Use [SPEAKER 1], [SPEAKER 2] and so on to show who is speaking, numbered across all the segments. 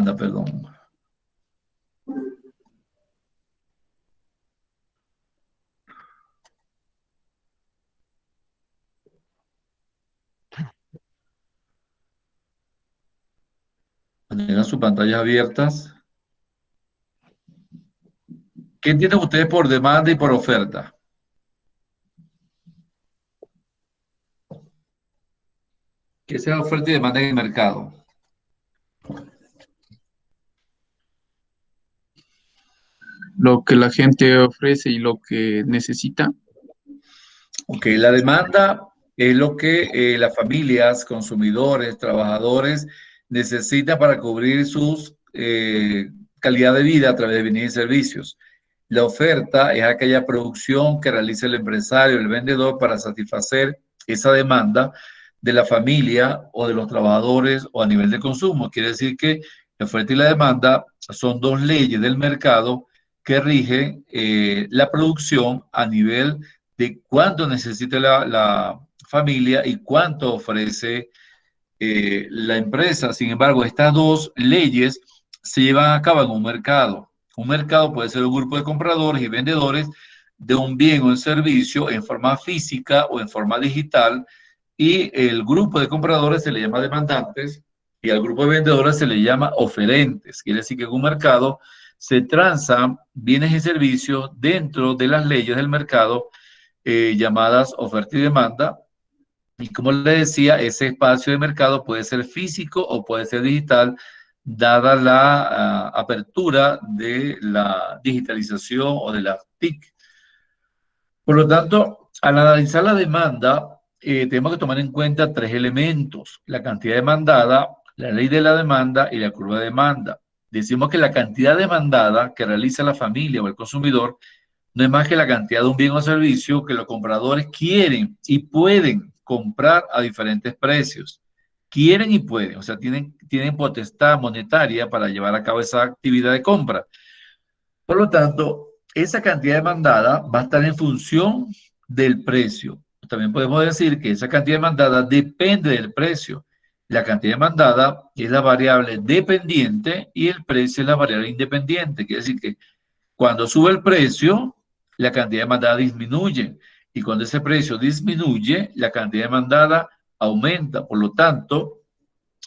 [SPEAKER 1] demanda, perdón. Mantengan sus pantallas abiertas. ¿Qué entienden ustedes por demanda y por oferta? ¿Qué es la oferta y demanda en el mercado?
[SPEAKER 2] Lo que la gente ofrece y lo que necesita.
[SPEAKER 1] Ok, la demanda es lo que las familias, consumidores, trabajadores necesitan para cubrir sus calidad de vida a través de bienes y servicios. La oferta es aquella producción que realiza el empresario, el vendedor para satisfacer esa demanda de la familia o de los trabajadores o a nivel de consumo. Quiere decir que la oferta y la demanda son dos leyes del mercado que rigen la producción a nivel de cuánto necesita la familia y cuánto ofrece la empresa. Sin embargo, estas dos leyes se llevan a cabo en un mercado. Un mercado puede ser un grupo de compradores y vendedores de un bien o un servicio en forma física o en forma digital, y el grupo de compradores se le llama demandantes y al grupo de vendedores se le llama oferentes. Quiere decir que en un mercado se transan bienes y servicios dentro de las leyes del mercado llamadas oferta y demanda. Y como le decía, ese espacio de mercado puede ser físico o puede ser digital, dada la apertura de la digitalización o de las TIC. Por lo tanto, al analizar la demanda, tenemos que tomar en cuenta tres elementos: la cantidad demandada, la ley de la demanda y la curva de demanda. Decimos que la cantidad demandada que realiza la familia o el consumidor no es más que la cantidad de un bien o servicio que los compradores quieren y pueden comprar a diferentes precios. Quieren y pueden, o sea, tienen potestad monetaria para llevar a cabo esa actividad de compra. Por lo tanto, esa cantidad demandada va a estar en función del precio. También podemos decir que esa cantidad demandada depende del precio. La cantidad demandada es la variable dependiente y el precio es la variable independiente. Quiere decir que cuando sube el precio, la cantidad demandada disminuye. Y cuando ese precio disminuye, la cantidad demandada aumenta. Por lo tanto,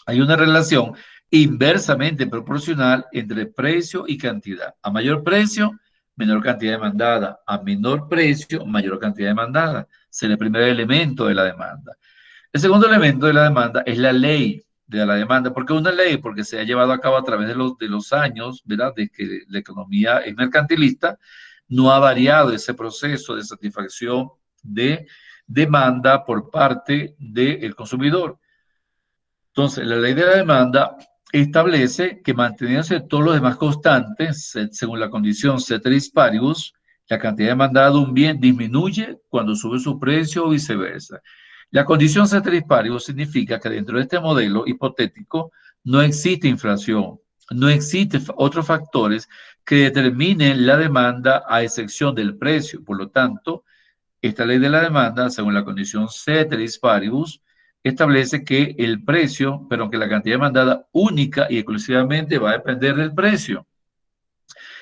[SPEAKER 1] hay una relación inversamente proporcional entre precio y cantidad. A mayor precio, menor cantidad demandada. A menor precio, mayor cantidad demandada. Es el primer elemento de la demanda. El segundo elemento de la demanda es la ley de la demanda. ¿Por qué una ley? Porque se ha llevado a cabo a través de los años, ¿verdad? De que la economía es mercantilista, no ha variado ese proceso de satisfacción de demanda por parte del consumidor. Entonces, la ley de la demanda establece que manteniéndose todos los demás constantes, según la condición ceteris paribus, la cantidad demandada de un bien disminuye cuando sube su precio o viceversa. La condición ceteris paribus significa que dentro de este modelo hipotético no existe inflación, no existen otros factores que determinen la demanda a excepción del precio. Por lo tanto, esta ley de la demanda, según la condición ceteris paribus, establece que el precio, pero que la cantidad demandada única y exclusivamente va a depender del precio,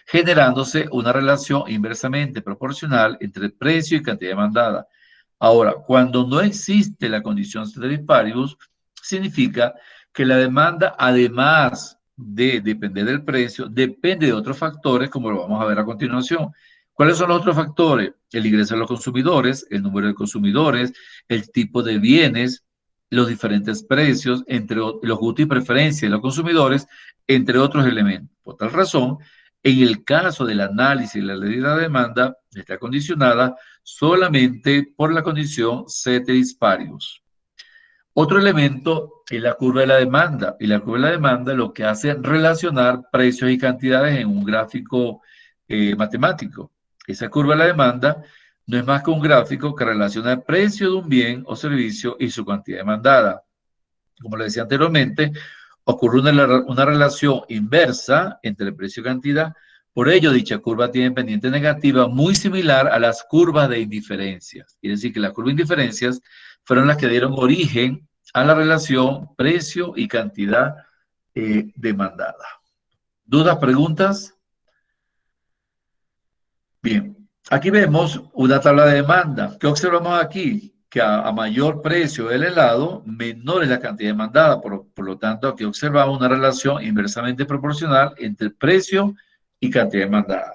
[SPEAKER 1] generándose una relación inversamente proporcional entre precio y cantidad demandada. Ahora, cuando no existe la condición ceteris paribus, significa que la demanda, además de depender del precio, depende de otros factores, como lo vamos a ver a continuación. ¿Cuáles son los otros factores? El ingreso de los consumidores, el número de consumidores, el tipo de bienes, los diferentes precios, entre los gustos y preferencias de los consumidores, entre otros elementos. Por tal razón, en el caso del análisis de la ley de la demanda, está condicionada solamente por la condición ceteris paribus. Otro elemento es la curva de la demanda, y la curva de la demanda lo que hace es relacionar precios y cantidades en un gráfico matemático. Esa curva de la demanda no es más que un gráfico que relaciona el precio de un bien o servicio y su cantidad demandada. Como le decía anteriormente, ocurre una relación inversa entre precio y cantidad. Por ello, dicha curva tiene pendiente negativa muy similar a las curvas de indiferencias. Quiere decir que las curvas de indiferencias fueron las que dieron origen a la relación precio y cantidad demandada. ¿Dudas, preguntas? Bien, aquí vemos una tabla de demanda. ¿Qué observamos aquí? Que a mayor precio del helado, menor es la cantidad demandada. Por lo tanto, aquí observamos una relación inversamente proporcional entre precio y cantidad demandada.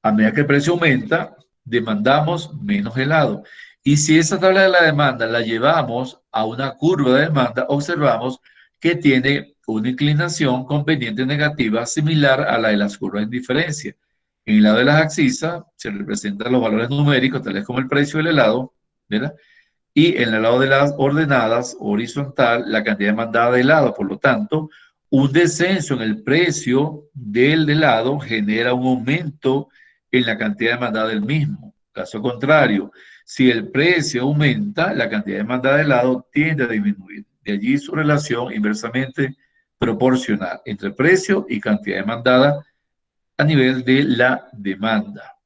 [SPEAKER 1] A medida que el precio aumenta, demandamos menos helado. Y si esa tabla de la demanda la llevamos a una curva de demanda, observamos que tiene una inclinación con pendiente negativa similar a la de las curvas de diferencia. En el lado de las abscisas se representan los valores numéricos, tales como el precio del helado, ¿verdad? Y en el lado de las ordenadas, horizontal, la cantidad demandada de helado. Por lo tanto, un descenso en el precio del helado genera un aumento en la cantidad demandada del mismo. Caso contrario, si el precio aumenta, la cantidad demandada de helado tiende a disminuir. De allí su relación inversamente proporcional entre precio y cantidad demandada a nivel de la demanda.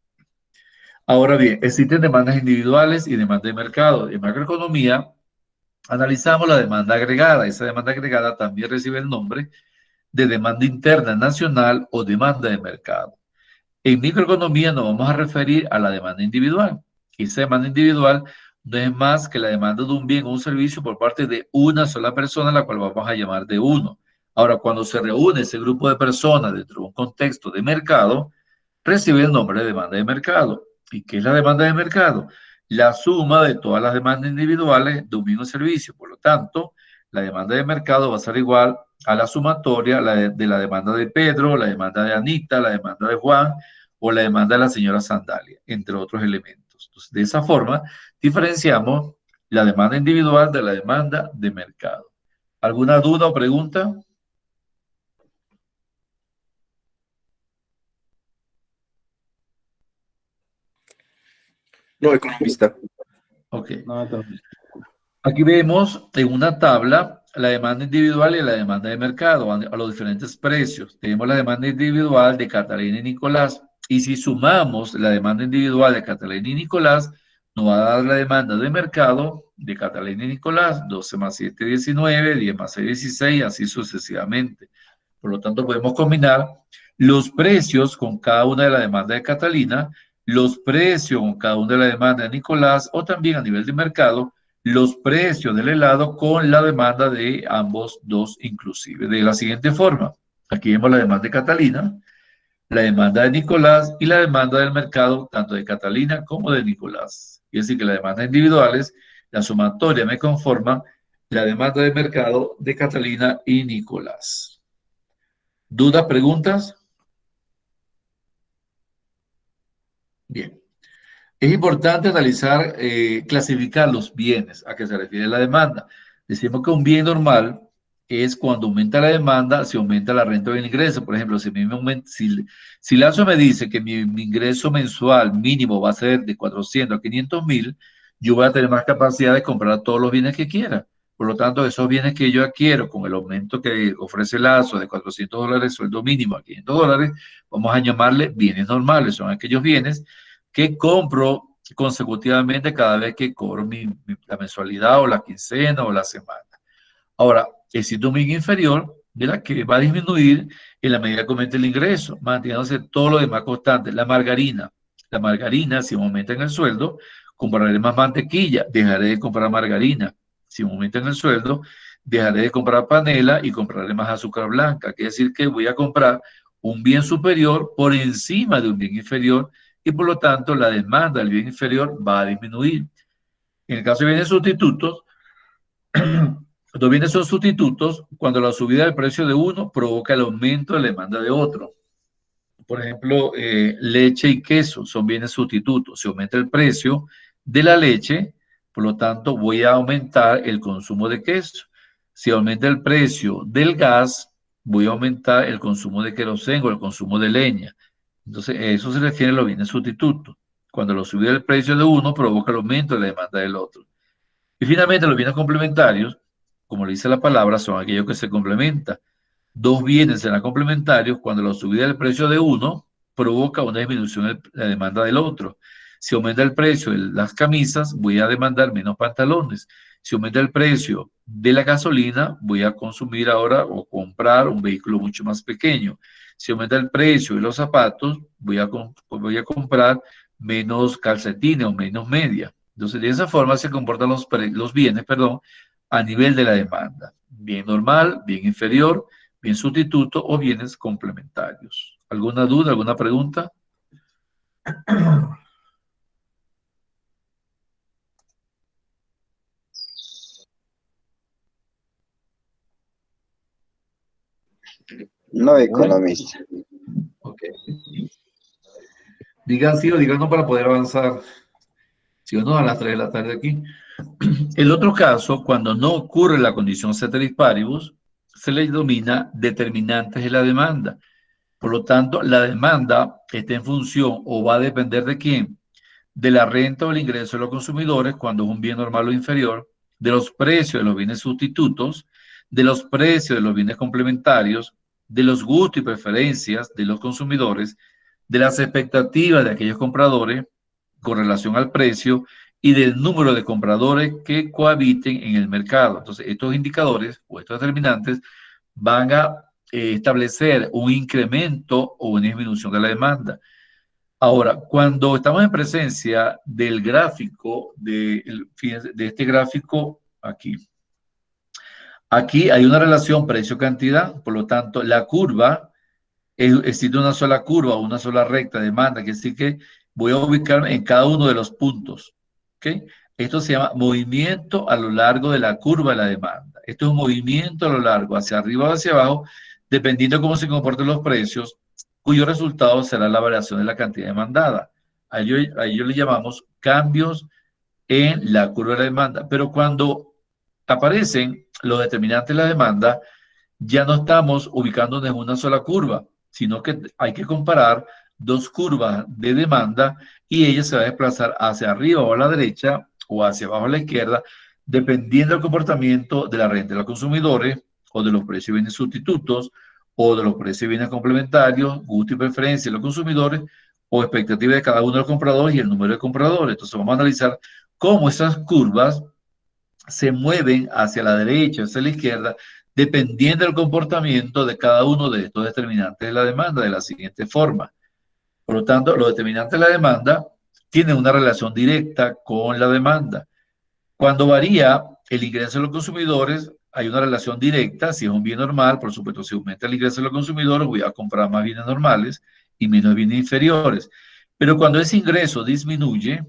[SPEAKER 1] Ahora bien, existen demandas individuales y demanda de mercado. En macroeconomía, analizamos la demanda agregada. Esa demanda agregada también recibe el nombre de demanda interna nacional o demanda de mercado. En microeconomía nos vamos a referir a la demanda individual. Esa demanda individual no es más que la demanda de un bien o un servicio por parte de una sola persona, la cual vamos a llamar de uno. Ahora, cuando se reúne ese grupo de personas dentro de un contexto de mercado, recibe el nombre de demanda de mercado. ¿Y qué es la demanda de mercado? La suma de todas las demandas individuales de un mismo servicio. Por lo tanto, la demanda de mercado va a ser igual a la sumatoria de la demanda de Pedro, la demanda de Anita, la demanda de Juan o la demanda de la señora Sandalia, entre otros elementos. Entonces, de esa forma, diferenciamos la demanda individual de la demanda de mercado. ¿Alguna duda o pregunta?
[SPEAKER 3] No, economista.
[SPEAKER 1] Ok.
[SPEAKER 2] No,
[SPEAKER 1] Aquí vemos en una tabla la demanda individual y la demanda de mercado a los diferentes precios. Tenemos la demanda individual de Catalina y Nicolás. Y si sumamos la demanda individual de Catalina y Nicolás, nos va a dar la demanda de mercado de Catalina y Nicolás, 12 más 7, 19, 10 más 6, 16, así sucesivamente. Por lo tanto, podemos combinar los precios con cada una de la demanda de Catalina, los precios con cada una de la demanda de Nicolás, o también a nivel de mercado, los precios del helado con la demanda de ambos dos inclusive. De la siguiente forma, aquí vemos la demanda de Catalina, la demanda de Nicolás y la demanda del mercado, tanto de Catalina como de Nicolás. Es decir, que las demandas individuales, la sumatoria me conforma la demanda de mercado de Catalina y Nicolás. ¿Dudas, preguntas? Bien. Es importante analizar, clasificar los bienes a que se refiere la demanda. Decimos que un bien normal es cuando aumenta la demanda, se aumenta la renta o el ingreso. Por ejemplo, si Lazo me dice que mi ingreso mensual mínimo va a ser de 400 a 500 mil, yo voy a tener más capacidad de comprar todos los bienes que quiera. Por lo tanto, esos bienes que yo adquiero con el aumento que ofrece Lazo de $400 sueldo mínimo a $500, vamos a llamarle bienes normales. Son aquellos bienes que compro consecutivamente cada vez que cobro la mensualidad o la quincena o la semana. Ahora, existe un bien inferior, ¿verdad? Que va a disminuir en la medida que aumente el ingreso, manteniéndose todo lo demás constante. La margarina. La margarina, si me aumenta en el sueldo, compraré más mantequilla, dejaré de comprar margarina. Si me aumenta en el sueldo, dejaré de comprar panela y compraré más azúcar blanca. Quiere decir que voy a comprar un bien superior por encima de un bien inferior y por lo tanto la demanda del bien inferior va a disminuir. En el caso de bienes sustitutos, los bienes son sustitutos cuando la subida del precio de uno provoca el aumento de la demanda de otro. Por ejemplo, leche y queso son bienes sustitutos. Si aumenta el precio de la leche, por lo tanto voy a aumentar el consumo de queso. Si aumenta el precio del gas, voy a aumentar el consumo de queroseno, el consumo de leña. Entonces, eso se refiere a los bienes sustitutos. Cuando la subida del precio de uno provoca el aumento de la demanda del otro. Y finalmente, los bienes complementarios, como le dice la palabra, son aquellos que se complementan. Dos bienes serán complementarios cuando la subida del precio de uno provoca una disminución de la demanda del otro. Si aumenta el precio de las camisas, voy a demandar menos pantalones. Si aumenta el precio de la gasolina, voy a consumir ahora o comprar un vehículo mucho más pequeño. Si aumenta el precio de los zapatos, voy a comprar menos calcetines o menos media. Entonces, de esa forma se comportan los bienes, perdón, a nivel de la demanda. Bien normal, bien inferior, bien sustituto o bienes complementarios. ¿Alguna duda, alguna pregunta?
[SPEAKER 3] No
[SPEAKER 1] Bueno,
[SPEAKER 3] economista.
[SPEAKER 1] ok. Digan sí o digan no para poder avanzar. Si o no, a las 3 de la tarde aquí. El otro caso, cuando no ocurre la condición ceteris paribus, se le denomina determinantes de la demanda. Por lo tanto, la demanda está en función o va a depender de quién, de la renta o el ingreso de los consumidores cuando es un bien normal o inferior, de los precios de los bienes sustitutos, de los precios de los bienes complementarios, de los gustos y preferencias de los consumidores, de las expectativas de aquellos compradores con relación al precio y del número de compradores que cohabiten en el mercado. Entonces, estos indicadores o estos determinantes van a establecer un incremento o una disminución de la demanda. Ahora, cuando estamos en presencia del gráfico, de este gráfico aquí, aquí hay una relación precio-cantidad, por lo tanto, la curva, existe una sola curva, una sola recta de demanda, que sí que voy a ubicarme en cada uno de los puntos. ¿Ok? Esto se llama movimiento a lo largo de la curva de la demanda. Esto es un movimiento a lo largo, hacia arriba o hacia abajo, dependiendo de cómo se comporten los precios, cuyo resultado será la variación de la cantidad demandada. A ello le llamamos cambios en la curva de la demanda. Pero cuando aparecen los determinantes de la demanda, ya no estamos ubicándonos en una sola curva, sino que hay que comparar dos curvas de demanda y ella se va a desplazar hacia arriba o a la derecha o hacia abajo a la izquierda, dependiendo del comportamiento de la renta de los consumidores o de los precios de bienes sustitutos o de los precios de bienes complementarios, gusto y preferencia de los consumidores o expectativa de cada uno de los compradores y el número de compradores. Entonces vamos a analizar cómo esas curvas se mueven hacia la derecha, hacia la izquierda, dependiendo del comportamiento de cada uno de estos determinantes de la demanda de la siguiente forma. Por lo tanto, los determinantes de la demanda tienen una relación directa con la demanda. Cuando varía el ingreso de los consumidores, hay una relación directa. Si es un bien normal, por supuesto, si aumenta el ingreso de los consumidores, voy a comprar más bienes normales y menos bienes inferiores. Pero cuando ese ingreso disminuye,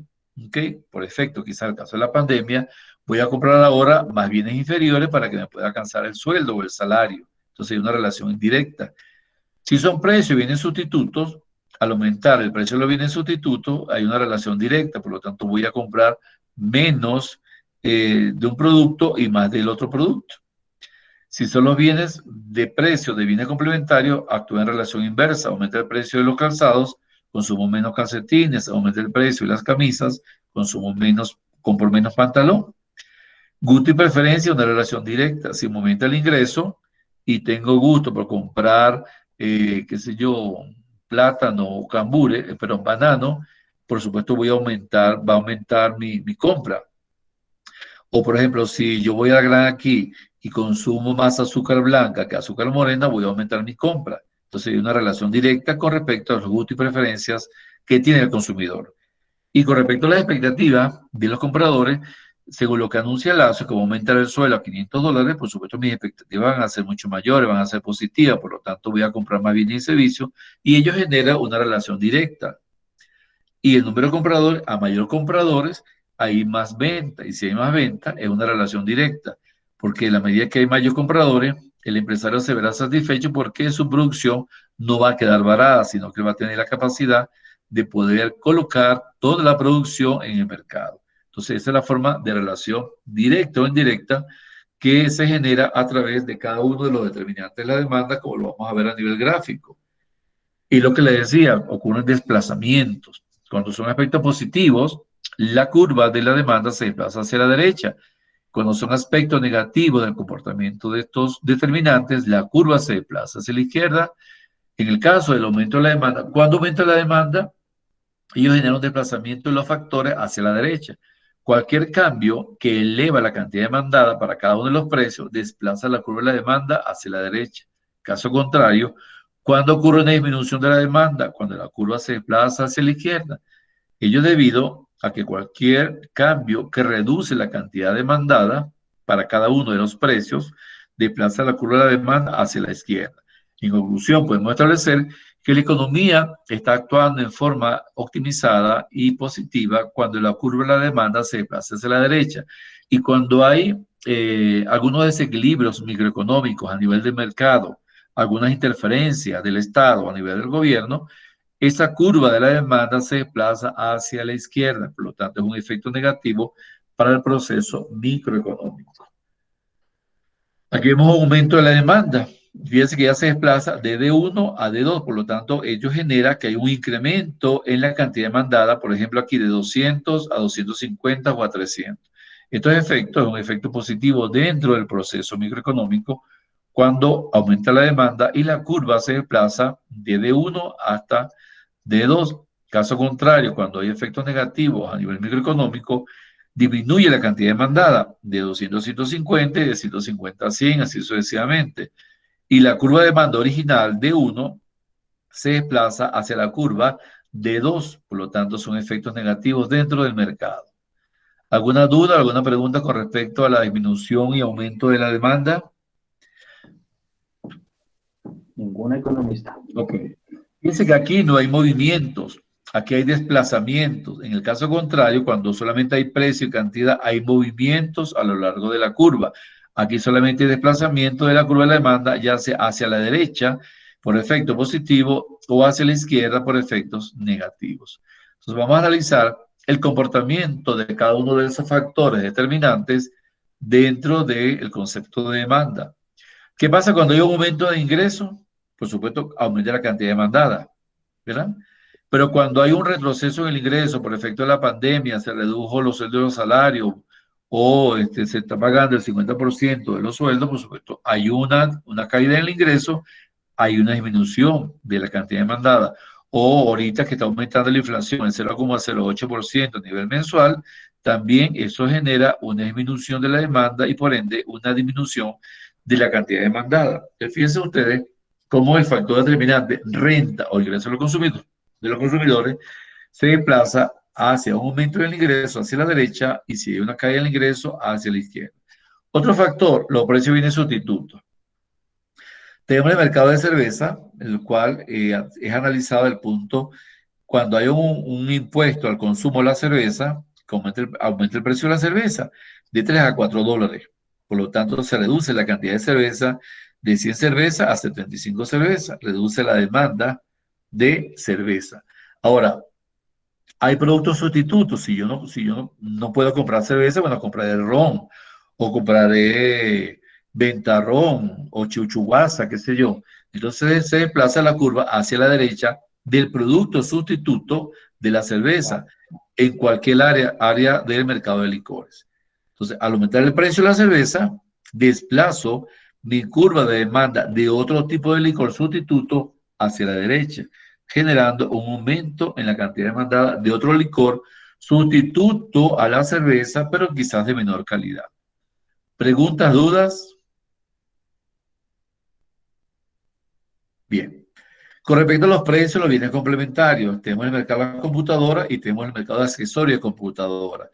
[SPEAKER 1] ¿okay? Por efecto, quizá el caso de la pandemia, voy a comprar ahora más bienes inferiores para que me pueda alcanzar el sueldo o el salario. Entonces hay una relación indirecta. Si son precios y bienes sustitutos, al aumentar el precio de los bienes sustitutos, hay una relación directa, por lo tanto voy a comprar menos de un producto y más del otro producto. Si son los bienes de precio de bienes complementarios, actúa en relación inversa, aumenta el precio de los calzados, consumo menos calcetines, aumenta el precio de las camisas, consumo menos, compro menos pantalón. Gusto y preferencia, una relación directa. Si me aumenta el ingreso y tengo gusto por comprar, qué sé yo, plátano o cambure, pero banano, por supuesto va a aumentar mi compra. O por ejemplo, si yo voy a la gran aquí y consumo más azúcar blanca que azúcar morena, voy a aumentar mi compra. Entonces hay una relación directa con respecto a los gustos y preferencias que tiene el consumidor. Y con respecto a las expectativas de los compradores, según lo que anuncia Lazo, que va a aumentar el suelo a $500, por supuesto mis expectativas van a ser mucho mayores, van a ser positivas, por lo tanto voy a comprar más bienes y servicios y ello genera una relación directa. Y el número de compradores, a mayor compradores, hay más venta. Y si hay más venta, es una relación directa. Porque en la medida que hay mayor compradores, el empresario se verá satisfecho porque su producción no va a quedar varada, sino que va a tener la capacidad de poder colocar toda la producción en el mercado. Entonces, esa es la forma de relación directa o indirecta que se genera a través de cada uno de los determinantes de la demanda, como lo vamos a ver a nivel gráfico. Y lo que le decía, ocurren desplazamientos. Cuando son aspectos positivos, la curva de la demanda se desplaza hacia la derecha. Cuando son aspectos negativos del comportamiento de estos determinantes, la curva se desplaza hacia la izquierda. En el caso del aumento de la demanda, cuando aumenta la demanda, ellos generan un desplazamiento de los factores hacia la derecha. Cualquier cambio que eleva la cantidad demandada para cada uno de los precios desplaza la curva de la demanda hacia la derecha. Caso contrario, ¿cuándo ocurre una disminución de la demanda? Cuando la curva se desplaza hacia la izquierda. Ello debido a que cualquier cambio que reduce la cantidad demandada para cada uno de los precios desplaza la curva de la demanda hacia la izquierda. En conclusión, podemos establecer que la economía está actuando en forma optimizada y positiva cuando la curva de la demanda se desplaza hacia la derecha y cuando hay algunos desequilibrios microeconómicos a nivel de mercado, algunas interferencias del Estado a nivel del gobierno, esa curva de la demanda se desplaza hacia la izquierda, por lo tanto es un efecto negativo para el proceso microeconómico. Aquí vemos un aumento de la demanda. Fíjense que ya se desplaza de D1 a D2, por lo tanto, ello genera que hay un incremento en la cantidad demandada, por ejemplo, aquí de 200 a 250 o a 300. Estos efectos es un efecto positivo dentro del proceso microeconómico cuando aumenta la demanda y la curva se desplaza de D1 hasta D2. Caso contrario, cuando hay efectos negativos a nivel microeconómico, disminuye la cantidad demandada de 200 a 150 y de 150 a 100, así sucesivamente. Y la curva de demanda original de 1 se desplaza hacia la curva de 2, por lo tanto son efectos negativos dentro del mercado. ¿Alguna duda, alguna pregunta con respecto a la disminución y aumento de la demanda?
[SPEAKER 3] Ningún economista.
[SPEAKER 1] Ok. Fíjense que aquí no hay movimientos, aquí hay desplazamientos. En el caso contrario, cuando solamente hay precio y cantidad, hay movimientos a lo largo de la curva. Aquí solamente hay desplazamiento de la curva de la demanda, ya sea hacia la derecha por efecto positivo o hacia la izquierda por efectos negativos. Entonces vamos a analizar el comportamiento de cada uno de esos factores determinantes dentro del concepto de demanda. ¿Qué pasa cuando hay un aumento de ingreso? Por supuesto, aumenta la cantidad demandada, ¿verdad? Pero cuando hay un retroceso en el ingreso por efecto de la pandemia, se redujo los sueldos y los salarios o se está pagando el 50% de los sueldos, por supuesto, hay una caída en el ingreso, hay una disminución de la cantidad demandada. O ahorita que está aumentando la inflación en 0,08% a nivel mensual, también eso genera una disminución de la demanda y por ende una disminución de la cantidad demandada. Entonces, fíjense ustedes cómo el factor determinante renta o ingreso de los consumidores se desplaza hacia un aumento del ingreso hacia la derecha y si hay una caída del ingreso hacia la izquierda. Otro factor, los precios vienen sustitutos. Tenemos el mercado de cerveza, el cual es analizado el punto cuando hay un impuesto al consumo de la cerveza, que aumenta el precio de la cerveza de 3 a 4 dólares. Por lo tanto, se reduce la cantidad de cerveza de 100 cervezas a 75 cervezas, reduce la demanda de cerveza. Ahora, hay productos sustitutos. Si yo no puedo comprar cerveza, bueno, compraré ron o compraré ventarrón o chuchuguasa, qué sé yo. Entonces se desplaza la curva hacia la derecha del producto sustituto de la cerveza en cualquier área del mercado de licores. Entonces, al aumentar el precio de la cerveza, desplazo mi curva de demanda de otro tipo de licor sustituto hacia la derecha, generando un aumento en la cantidad demandada de otro licor sustituto a la cerveza, pero quizás de menor calidad. ¿Preguntas, dudas? Bien. Con respecto a los precios, los bienes complementarios, tenemos el mercado de la computadora y tenemos el mercado de accesorios de computadora.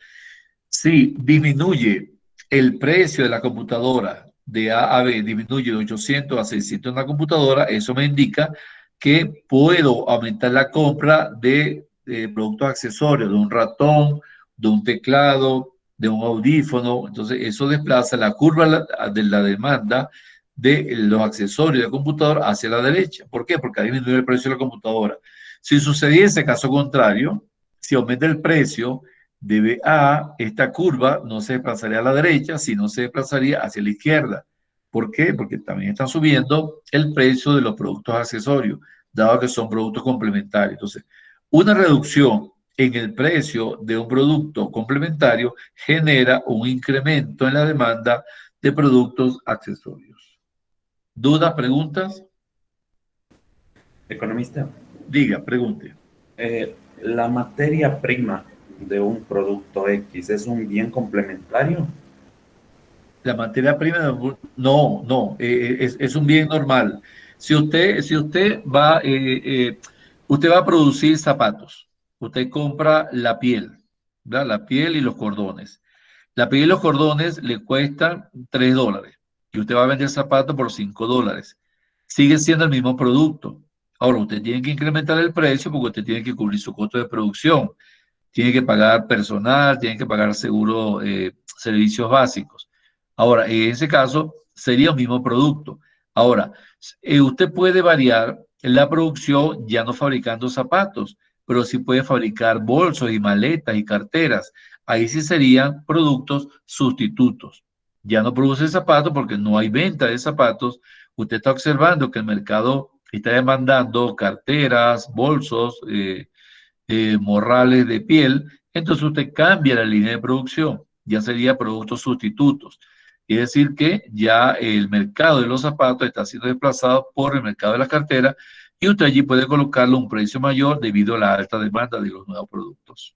[SPEAKER 1] Si disminuye el precio de la computadora de A a B, disminuye de 800 a 600 en la computadora, eso me indica que puedo aumentar la compra de productos accesorios, de un ratón, de un teclado, de un audífono. Entonces, eso desplaza la curva de la demanda de los accesorios de computadora hacia la derecha. ¿Por qué? Porque ha disminuido el precio de la computadora. Si sucediese caso contrario, si aumenta el precio de A, esta curva no se desplazaría a la derecha, sino se desplazaría hacia la izquierda. ¿Por qué? Porque también está subiendo el precio de los productos accesorios, dado que son productos complementarios. Entonces, una reducción en el precio de un producto complementario genera un incremento en la demanda de productos accesorios. ¿Dudas, preguntas?
[SPEAKER 4] Economista,
[SPEAKER 1] Diga, pregunte.
[SPEAKER 4] la materia prima de un producto X es un bien complementario.
[SPEAKER 1] La materia prima, no, no, es un bien normal. Usted va a producir zapatos, usted compra la piel, ¿verdad? La piel y los cordones. La piel y los cordones le cuestan $3 y usted va a vender zapatos por $5. Sigue siendo el mismo producto. Ahora, usted tiene que incrementar el precio porque usted tiene que cubrir su costo de producción, tiene que pagar personal, tiene que pagar seguro, servicios básicos. Ahora, en ese caso, sería un mismo producto. Ahora, usted puede variar la producción ya no fabricando zapatos, pero sí puede fabricar bolsos y maletas y carteras. Ahí sí serían productos sustitutos. Ya no produce zapatos porque no hay venta de zapatos. Usted está observando que el mercado está demandando carteras, bolsos, morrales de piel, entonces usted cambia la línea de producción, ya sería productos sustitutos. Es decir, que ya el mercado de los zapatos está siendo desplazado por el mercado de las carteras y usted allí puede colocarle un precio mayor debido a la alta demanda de los nuevos productos.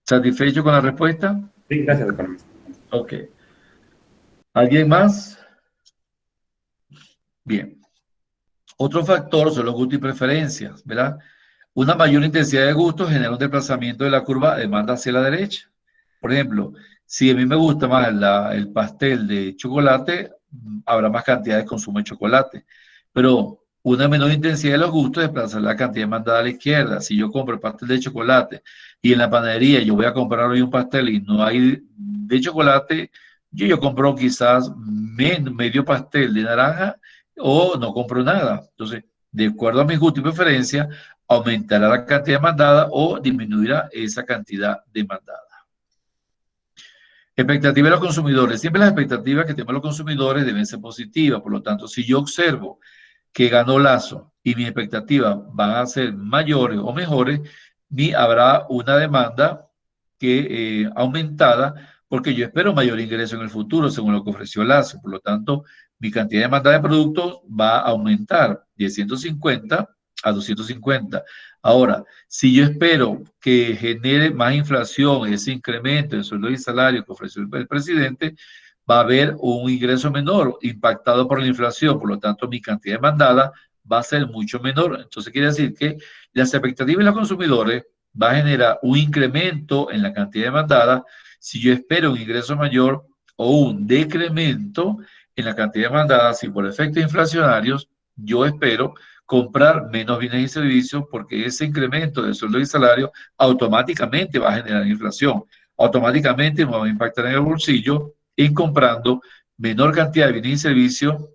[SPEAKER 1] ¿Satisfecho con la respuesta?
[SPEAKER 4] Sí, gracias, economista.
[SPEAKER 1] Ok. ¿Alguien más? Bien. Otro factor son los gustos y preferencias, ¿verdad? Una mayor intensidad de gusto genera un desplazamiento de la curva de demanda hacia la derecha. Por ejemplo, si a mí me gusta más el pastel de chocolate, habrá más cantidad de consumo de chocolate. Pero una menor intensidad de los gustos desplaza la cantidad demandada a la izquierda. Si yo compro el pastel de chocolate y en la panadería yo voy a comprar hoy un pastel y no hay de chocolate, yo compro quizás medio pastel de naranja o no compro nada. Entonces, de acuerdo a mis gustos y preferencias, aumentará la cantidad demandada o disminuirá esa cantidad demandada. Expectativa de los consumidores. Siempre las expectativas que tenemos los consumidores deben ser positivas. Por lo tanto, si yo observo que ganó Lazo y mis expectativas van a ser mayores o mejores, habrá una demanda que aumentada porque yo espero mayor ingreso en el futuro según lo que ofreció Lazo. Por lo tanto, mi cantidad de demanda de productos va a aumentar de 150 a 250. Ahora, si yo espero que genere más inflación, ese incremento en sueldo y salario que ofreció el presidente, va a haber un ingreso menor impactado por la inflación, por lo tanto mi cantidad demandada va a ser mucho menor. Entonces quiere decir que las expectativas de los consumidores va a generar un incremento en la cantidad demandada si yo espero un ingreso mayor o un decremento en la cantidad demandada si por efectos inflacionarios yo espero comprar menos bienes y servicios porque ese incremento de sueldo y salario automáticamente va a generar inflación, automáticamente me va a impactar en el bolsillo en comprando menor cantidad de bienes y servicios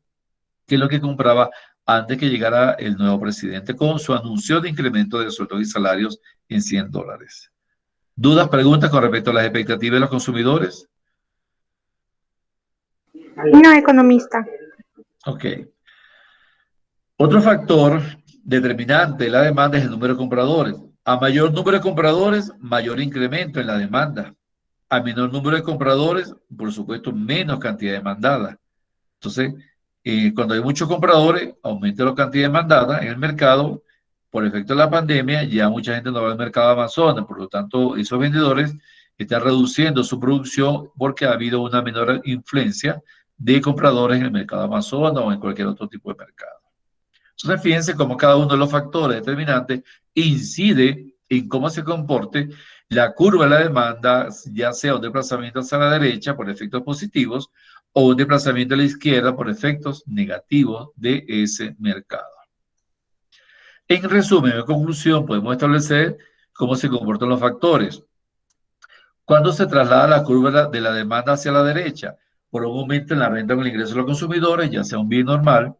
[SPEAKER 1] que lo que compraba antes que llegara el nuevo presidente con su anuncio de incremento de sueldos y salarios en $100. ¿Dudas, preguntas con respecto a las expectativas de los consumidores?
[SPEAKER 5] No, economista.
[SPEAKER 1] Ok. Otro factor determinante de la demanda es el número de compradores. A mayor número de compradores, mayor incremento en la demanda. A menor número de compradores, por supuesto, menos cantidad demandada. Entonces, cuando hay muchos compradores, aumenta la cantidad demandada en el mercado. Por efecto de la pandemia, ya mucha gente no va al mercado de Amazonas, por lo tanto, esos vendedores están reduciendo su producción porque ha habido una menor influencia de compradores en el mercado de Amazonas o en cualquier otro tipo de mercado. Entonces, fíjense cómo cada uno de los factores determinantes incide en cómo se comporte la curva de la demanda, ya sea un desplazamiento hacia la derecha por efectos positivos o un desplazamiento a la izquierda por efectos negativos de ese mercado. En resumen, en conclusión, podemos establecer cómo se comportan los factores. Cuando se traslada la curva de la demanda hacia la derecha, por un aumento en la renta con el ingreso de los consumidores, ya sea un bien normal,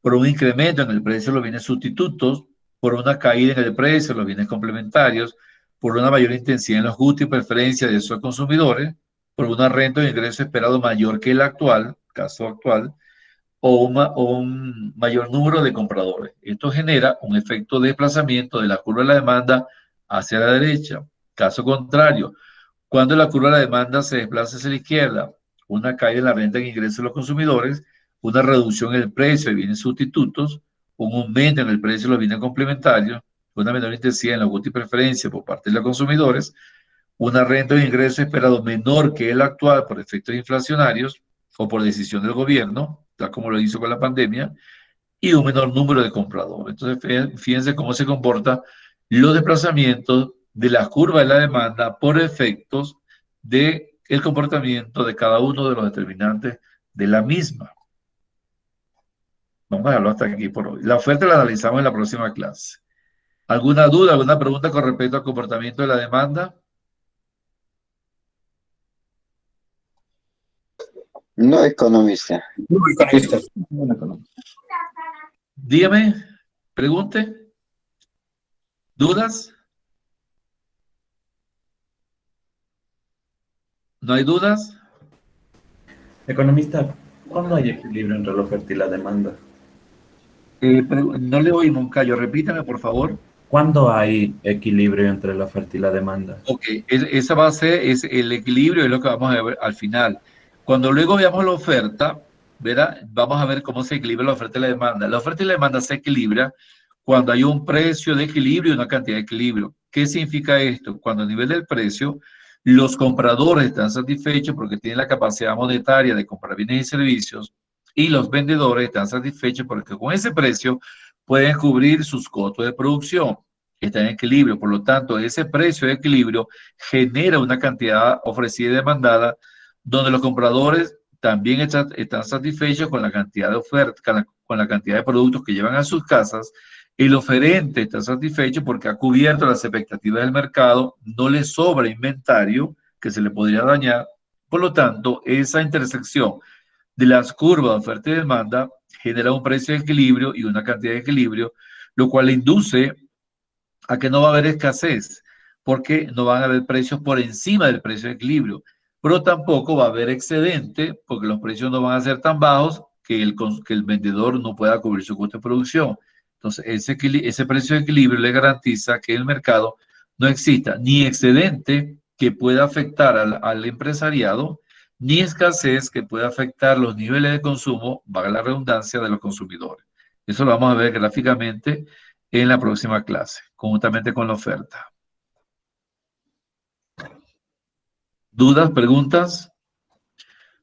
[SPEAKER 1] por un incremento en el precio de los bienes sustitutos, por una caída en el precio de los bienes complementarios, por una mayor intensidad en los gustos y preferencias de esos consumidores, por una renta de ingreso esperado mayor que el actual, caso actual, o un mayor número de compradores. Esto genera un efecto de desplazamiento de la curva de la demanda hacia la derecha. Caso contrario, cuando la curva de la demanda se desplaza hacia la izquierda, una caída en la renta que ingresan los consumidores, una reducción en el precio de bienes sustitutos, un aumento en el precio de los bienes complementarios, una menor intensidad en los gustos y preferencias por parte de los consumidores, una renta de ingreso esperado menor que el actual por efectos inflacionarios o por decisión del gobierno, tal como lo hizo con la pandemia, y un menor número de compradores. Entonces, fíjense cómo se comportan los desplazamientos de las curvas de la demanda por efectos del comportamiento de cada uno de los determinantes de la misma. Vamos a dejarlo hasta aquí por hoy. La oferta la analizamos en la próxima clase. ¿Alguna duda, alguna pregunta con respecto al comportamiento de la demanda?
[SPEAKER 6] No economista.
[SPEAKER 1] Dígame, pregunte. ¿Dudas? ¿No hay dudas?
[SPEAKER 4] Economista, ¿cuándo hay equilibrio entre la oferta y la demanda?
[SPEAKER 1] No le oímos, Cayo. Repítame, por favor.
[SPEAKER 4] ¿Cuándo hay equilibrio entre la oferta y la demanda?
[SPEAKER 1] Ok, esa va a ser el equilibrio, es lo que vamos a ver al final. Cuando luego veamos la oferta, ¿verdad? Vamos a ver cómo se equilibra la oferta y la demanda. La oferta y la demanda se equilibra cuando hay un precio de equilibrio y una cantidad de equilibrio. ¿Qué significa esto? Cuando a nivel del precio, los compradores están satisfechos porque tienen la capacidad monetaria de comprar bienes y servicios y los vendedores están satisfechos porque con ese precio pueden cubrir sus costos de producción, está en equilibrio. Por lo tanto, ese precio de equilibrio genera una cantidad ofrecida y demandada donde los compradores también están satisfechos con la cantidad de oferta, con la cantidad de productos que llevan a sus casas. El oferente está satisfecho porque ha cubierto las expectativas del mercado, no le sobra inventario que se le podría dañar. Por lo tanto, esa intersección de las curvas de oferta y demanda genera un precio de equilibrio y una cantidad de equilibrio, lo cual induce a que no va a haber escasez, porque no van a haber precios por encima del precio de equilibrio, pero tampoco va a haber excedente, porque los precios no van a ser tan bajos que el vendedor no pueda cubrir su costo de producción. Entonces, ese precio de equilibrio le garantiza que el mercado no exista ni excedente que pueda afectar al empresariado, ni escasez que pueda afectar los niveles de consumo, valga la redundancia, de los consumidores. Eso lo vamos a ver gráficamente en la próxima clase, conjuntamente con la oferta. ¿Dudas, preguntas?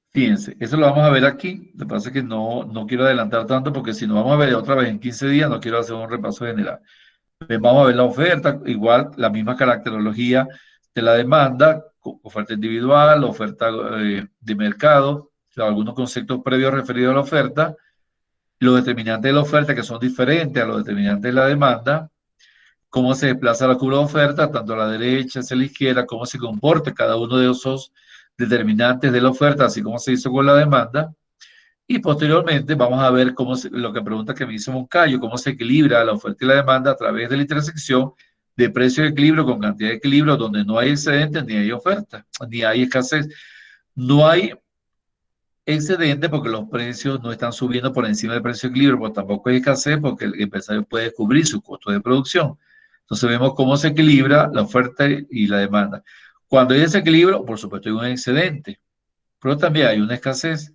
[SPEAKER 1] Fíjense, eso lo vamos a ver aquí. Lo que pasa es que no quiero adelantar tanto porque si no vamos a ver otra vez en 15 días, no quiero hacer un repaso general. Vamos a ver la oferta, igual la misma caracterología de la demanda, oferta individual, oferta de mercado, algunos conceptos previos referidos a la oferta, los determinantes de la oferta que son diferentes a los determinantes de la demanda, cómo se desplaza la curva de oferta, tanto a la derecha hacia la izquierda, cómo se comporta cada uno de esos determinantes de la oferta, así como se hizo con la demanda. Y posteriormente vamos a ver lo que pregunta que me hizo Moncayo, cómo se equilibra la oferta y la demanda a través de la intersección de precio de equilibrio con cantidad de equilibrio, donde no hay excedente ni hay oferta, ni hay escasez. No hay excedente porque los precios no están subiendo por encima del precio de equilibrio, pero tampoco hay escasez porque el empresario puede cubrir su costo de producción. Entonces vemos cómo se equilibra la oferta y la demanda. Cuando hay ese equilibrio, por supuesto hay un excedente, pero también hay una escasez.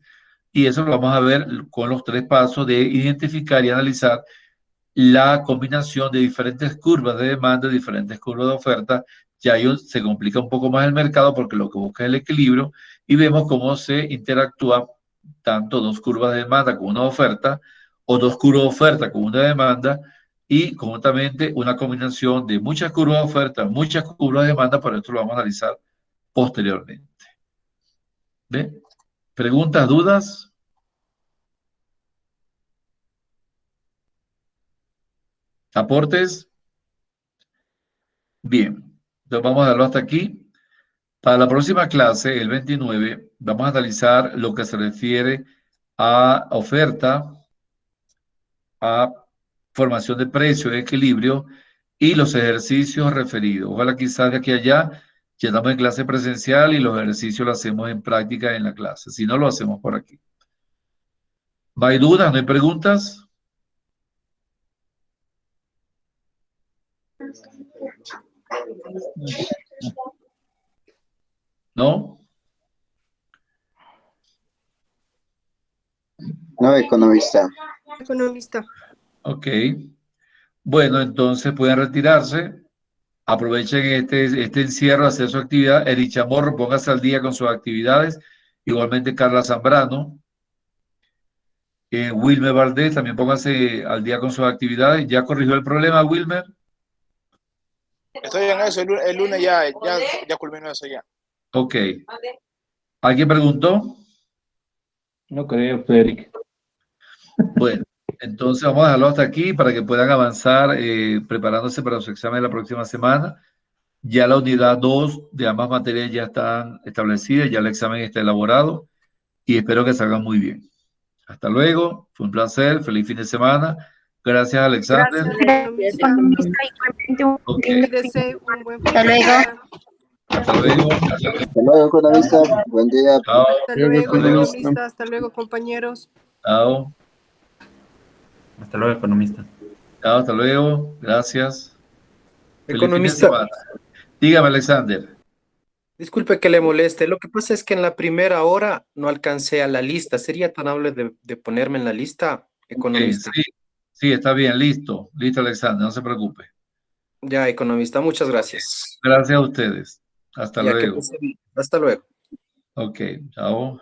[SPEAKER 1] Y eso lo vamos a ver con los tres pasos de identificar y analizar la combinación de diferentes curvas de demanda, diferentes curvas de oferta. Ya ahí se complica un poco más el mercado porque lo que busca es el equilibrio y vemos cómo se interactúa tanto dos curvas de demanda con una oferta o dos curvas de oferta con una demanda y conjuntamente una combinación de muchas curvas de oferta, muchas curvas de demanda, pero esto lo vamos a analizar posteriormente. ¿Ve? ¿Preguntas, dudas? ¿Aportes? Bien, entonces vamos a darlo hasta aquí. Para la próxima clase, el 29, vamos a analizar lo que se refiere a oferta, a formación de precio, equilibrio y los ejercicios referidos. Ojalá quizás de aquí a allá ya estamos en clase presencial y los ejercicios los hacemos en práctica en la clase. Si no, lo hacemos por aquí. ¿No hay dudas? ¿No hay preguntas? ¿No?
[SPEAKER 6] No economista.
[SPEAKER 5] Economista.
[SPEAKER 1] Ok. Bueno, entonces pueden retirarse. Aprovechen este encierro a hacer su actividad. Erich Chamorro, póngase al día con sus actividades. Igualmente Carla Zambrano. Wilmer Valdés, también póngase al día con sus actividades. ¿Ya corrigió el problema, Wilmer?
[SPEAKER 7] Estoy en eso, el lunes ya culminó eso ya.
[SPEAKER 1] Ok. ¿Alguien preguntó?
[SPEAKER 3] No creo, Eric.
[SPEAKER 1] Bueno, entonces vamos a dejarlo hasta aquí para que puedan avanzar preparándose para su examen de la próxima semana. Ya la unidad 2 de ambas materias ya están establecidas, ya el examen está elaborado y espero que salgan muy bien. Hasta luego, fue un placer, feliz fin de semana. Gracias, Alexander.
[SPEAKER 5] Gracias, economista. Igualmente un
[SPEAKER 1] Ok.
[SPEAKER 5] lindo fin.
[SPEAKER 8] Cuídese, un buen fin
[SPEAKER 5] Hasta
[SPEAKER 8] de
[SPEAKER 5] luego.
[SPEAKER 8] semana.
[SPEAKER 1] Hasta luego.
[SPEAKER 6] Hasta luego, economista. Buen día.
[SPEAKER 1] Chao.
[SPEAKER 8] Hasta
[SPEAKER 2] Luego,
[SPEAKER 8] luego,
[SPEAKER 2] economista.
[SPEAKER 8] economista. Hasta luego, compañeros.
[SPEAKER 1] Chao.
[SPEAKER 4] Hasta luego, economista.
[SPEAKER 1] Chao, hasta luego. Gracias. Feliz fin de
[SPEAKER 9] Economista,
[SPEAKER 1] semana. Dígame, Alexander.
[SPEAKER 9] disculpe que le moleste. Lo que pasa es que en la primera hora no alcancé a la lista. ¿Sería tan amable de ponerme en la lista, economista?
[SPEAKER 1] Sí, sí, está bien, listo. Listo, Alexander, no se preocupe.
[SPEAKER 9] Ya, economista, muchas gracias.
[SPEAKER 1] Gracias a ustedes. Hasta
[SPEAKER 9] Ya que
[SPEAKER 1] luego.
[SPEAKER 9] pase bien. Hasta luego.
[SPEAKER 1] Ok, chao.